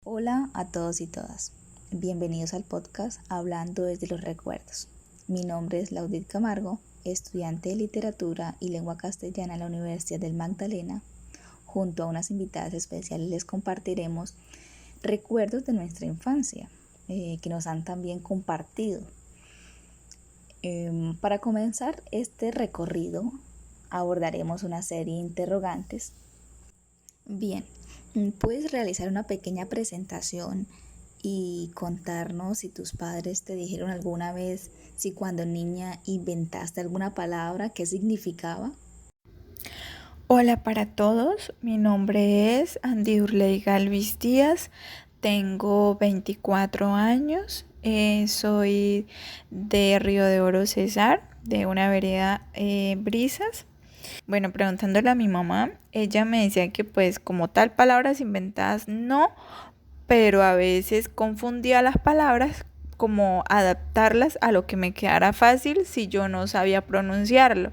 Hola a todos y todas, bienvenidos al podcast Hablando desde los recuerdos. Mi nombre es Laudit Camargo, estudiante de literatura y lengua castellana en la Universidad del Magdalena. Junto a unas invitadas especiales les compartiremos recuerdos de nuestra infancia que nos han también compartido. Para comenzar este recorrido abordaremos una serie de interrogantes. Bien, puedes realizar una pequeña presentación y contarnos si tus padres te dijeron alguna vez si cuando niña inventaste alguna palabra, qué significaba. Hola para todos, mi nombre es Andy Urley Galvis Díaz, tengo 24 años, soy de Río de Oro Cesar, de una vereda Brisas. Bueno, preguntándole a mi mamá, ella me decía que pues como tal palabras inventadas no, pero a veces confundía las palabras como adaptarlas a lo que me quedara fácil si yo no sabía pronunciarlo.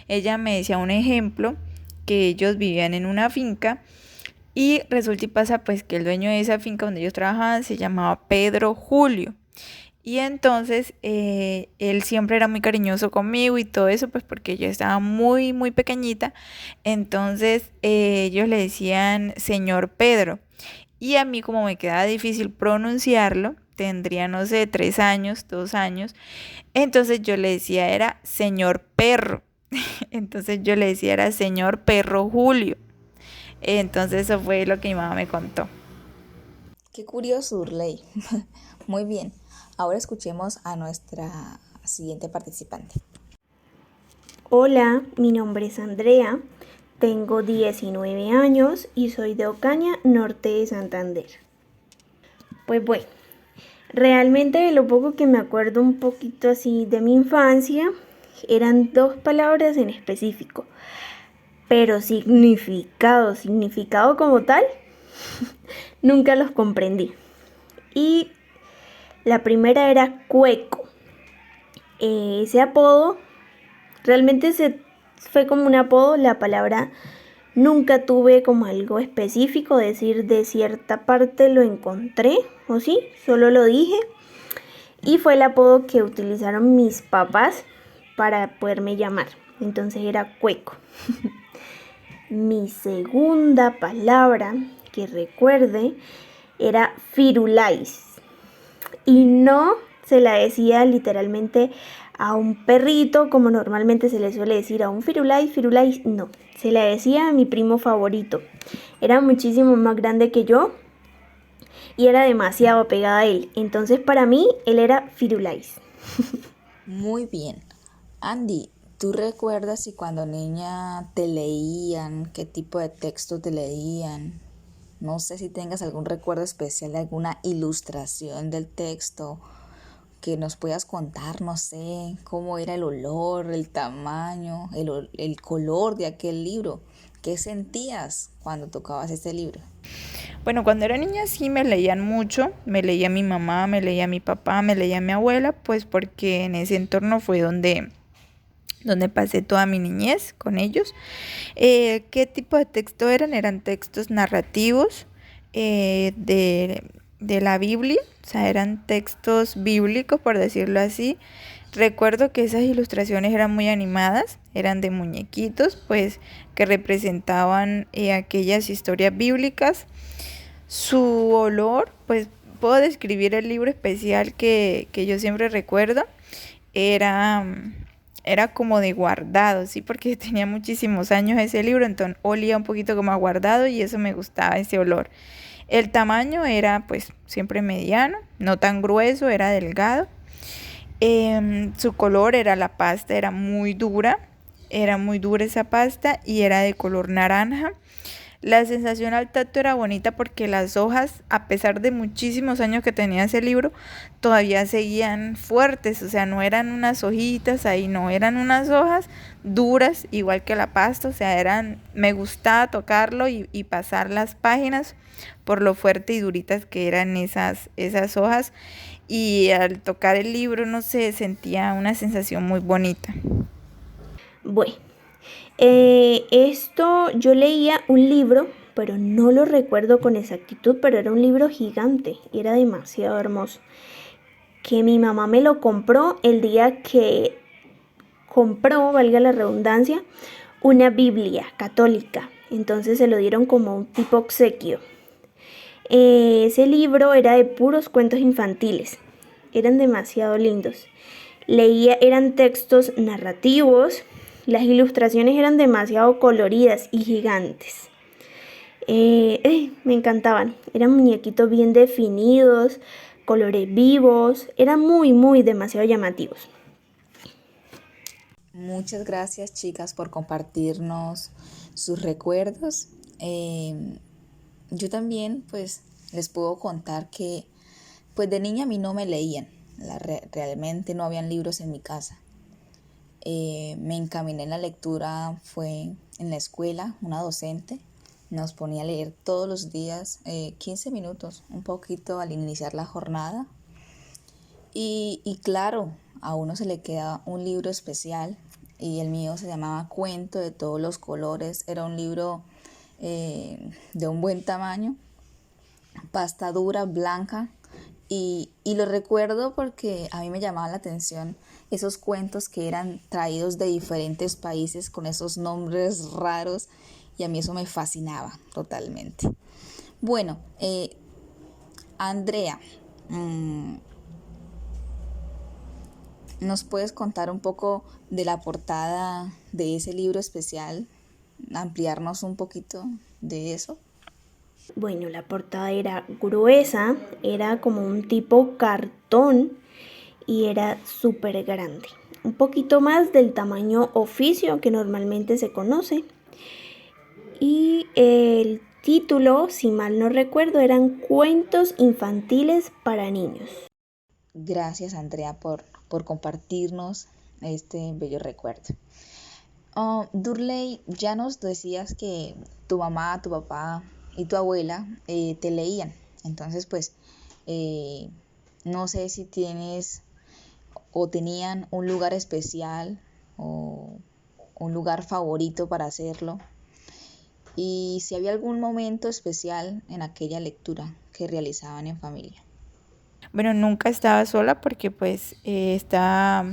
Ella me decía un ejemplo que ellos vivían en una finca y resulta y pasa pues que el dueño de esa finca donde ellos trabajaban se llamaba Pedro Julio. Y entonces él siempre era muy cariñoso conmigo y todo eso, pues porque yo estaba muy pequeñita. Entonces ellos le decían señor Pedro. Y a mí como me quedaba difícil pronunciarlo, tendría no sé, 3 años, 2 años. Entonces yo le decía era señor perro. Entonces yo le decía era señor perro Julio. Entonces eso fue lo que mi mamá me contó. Qué curioso, Urley. Muy bien, ahora escuchemos a nuestra siguiente participante. Hola, mi nombre es Andrea, tengo 19 años y soy de Ocaña, norte de Santander. Pues bueno, realmente de lo poco que me acuerdo un poquito así de mi infancia, eran dos palabras en específico, pero significado como tal, nunca los comprendí. Y la primera era cueco. Ese apodo realmente fue como un apodo, la palabra nunca tuve como algo específico, decir de cierta parte lo encontré, o sí, solo lo dije. Y fue el apodo que utilizaron mis papás para poderme llamar. Entonces era cueco. Mi segunda palabra que recuerde era firulais. Y no se la decía literalmente a un perrito como normalmente se le suele decir a un firulais, no. Se la decía a mi primo favorito. Era muchísimo más grande que yo y era demasiado apegada a él. Entonces para mí él era firulais. Muy bien. Andy, ¿tú recuerdas si cuando niña te leían, qué tipo de texto te leían? No sé si tengas algún recuerdo especial de alguna ilustración del texto que nos puedas contar, no sé, cómo era el olor, el tamaño, el color de aquel libro. ¿Qué sentías cuando tocabas este libro? Bueno, cuando era niña sí me leían mucho, me leía mi mamá, me leía mi papá, me leía mi abuela, pues porque en ese entorno fue donde pasé toda mi niñez con ellos. ¿Qué tipo de texto eran? Eran textos narrativos de la Biblia, o sea, eran textos bíblicos, por decirlo así. Recuerdo que esas ilustraciones eran muy animadas, eran de muñequitos, pues que representaban aquellas historias bíblicas. Su olor, pues puedo describir el libro especial que yo siempre recuerdo. Era, era como de guardado, ¿sí? Porque tenía muchísimos años ese libro, entonces olía un poquito como a guardado y eso me gustaba, ese olor. El tamaño era pues siempre mediano, no tan grueso, era delgado. Su color era la pasta, era muy dura esa pasta y era de color naranja. La sensación al tacto era bonita porque las hojas, a pesar de muchísimos años que tenía ese libro, todavía seguían fuertes, o sea, no eran unas hojitas ahí, no, eran unas hojas duras, igual que la pasta, o sea, me gustaba tocarlo y pasar las páginas por lo fuerte y duritas que eran esas hojas, y al tocar el libro, no sé, sentía una sensación muy bonita. Bueno, esto yo leía un libro pero no lo recuerdo con exactitud, pero era un libro gigante y era demasiado hermoso. Que mi mamá me lo compró el día que compró, valga la redundancia, una Biblia católica. Entonces se lo dieron como un tipo obsequio. Ese libro era de puros cuentos infantiles. Eran demasiado lindos. Leía, eran textos narrativos. Las ilustraciones eran demasiado coloridas y gigantes. Me encantaban. Eran muñequitos bien definidos, colores vivos. Eran muy demasiado llamativos. Muchas gracias, chicas, por compartirnos sus recuerdos. Yo también, pues, les puedo contar que, pues, de niña a mí no me leían. Realmente no habían libros en mi casa. Me encaminé en la lectura, fue en la escuela, una docente nos ponía a leer todos los días 15 minutos, un poquito al iniciar la jornada. Y claro, a uno se le queda un libro especial y el mío se llamaba Cuento de todos los colores. Era un libro de un buen tamaño, pasta dura, blanca. Y lo recuerdo porque a mí me llamaba la atención esos cuentos que eran traídos de diferentes países con esos nombres raros y a mí eso me fascinaba totalmente. Bueno, Andrea, ¿nos puedes contar un poco de la portada de ese libro especial? Ampliarnos un poquito de eso. Bueno, la portada era gruesa, era como un tipo cartón y era súper grande. Un poquito más del tamaño oficio que normalmente se conoce. Y el título, si mal no recuerdo, eran Cuentos infantiles para niños. Gracias, Andrea, por compartirnos este bello recuerdo. Durley, ya nos decías que tu mamá, tu papá y tu abuela te leían. Entonces, pues, no sé si tienes o tenían un lugar especial o un lugar favorito para hacerlo. Y si había algún momento especial en aquella lectura que realizaban en familia. Bueno, nunca estaba sola porque pues estaba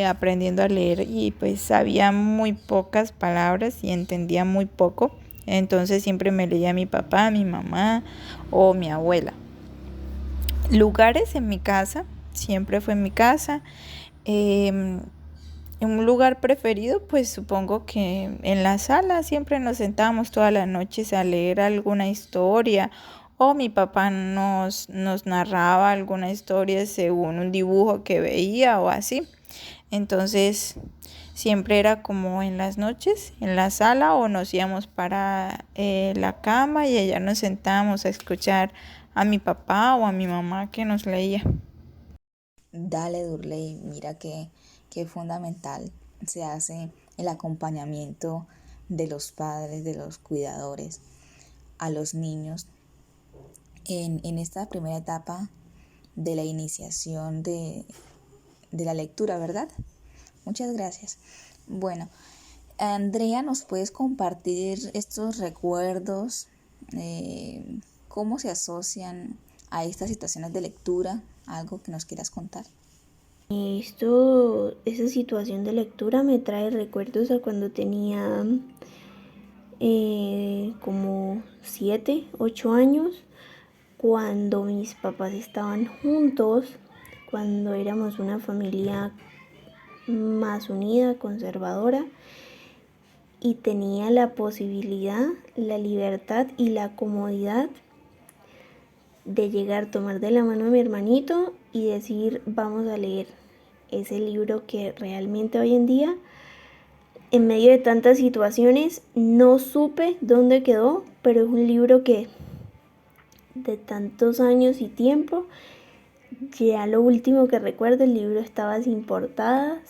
aprendiendo a leer y pues sabía muy pocas palabras y entendía muy poco. Entonces siempre me leía mi papá, mi mamá o mi abuela. Lugares en mi casa, siempre fue en mi casa. En un lugar preferido, pues supongo que en la sala siempre nos sentábamos todas las noches a leer alguna historia o mi papá nos narraba alguna historia según un dibujo que veía o así. Entonces siempre era como en las noches, en la sala o nos íbamos para la cama y allá nos sentábamos a escuchar a mi papá o a mi mamá que nos leía. Dale, Durley, mira que fundamental se hace el acompañamiento de los padres, de los cuidadores a los niños en esta primera etapa de la iniciación de la lectura, ¿verdad? Muchas gracias. Bueno, Andrea, ¿nos puedes compartir estos recuerdos? ¿Cómo se asocian a estas situaciones de lectura? ¿Algo que nos quieras contar? Esa situación de lectura me trae recuerdos a cuando tenía como 7, 8 años, cuando mis papás estaban juntos, cuando éramos una familia más unida, conservadora, y tenía la posibilidad, la libertad y la comodidad de llegar, tomar de la mano a mi hermanito y decir, vamos a leer ese libro que realmente hoy en día, en medio de tantas situaciones, no supe dónde quedó, pero es un libro que de tantos años y tiempo, ya lo último que recuerdo, el libro estaba sin portadas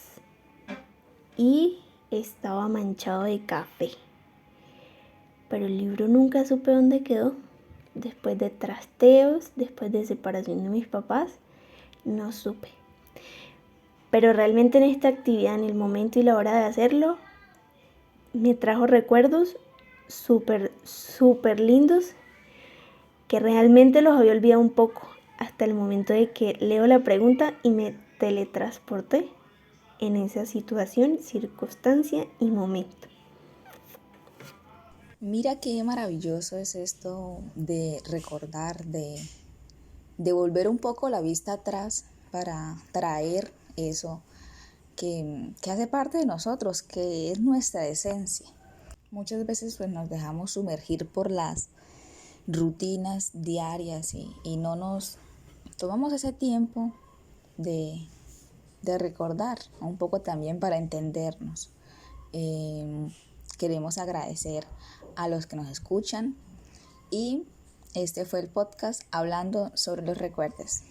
y estaba manchado de café. Pero el libro nunca supe dónde quedó. Después de trasteos, después de separación de mis papás, no supe. Pero realmente en esta actividad, en el momento y la hora de hacerlo, me trajo recuerdos súper, súper lindos que realmente los había olvidado un poco hasta el momento de que leo la pregunta y me teletransporté en esa situación, circunstancia y momento. Mira qué maravilloso es esto de recordar, de volver un poco la vista atrás para traer eso que hace parte de nosotros, que es nuestra esencia. Muchas veces pues nos dejamos sumergir por las rutinas diarias y no nos tomamos ese tiempo de, de recordar, un poco también para entendernos. Queremos agradecer a los que nos escuchan y este fue el podcast hablando sobre los recuerdos.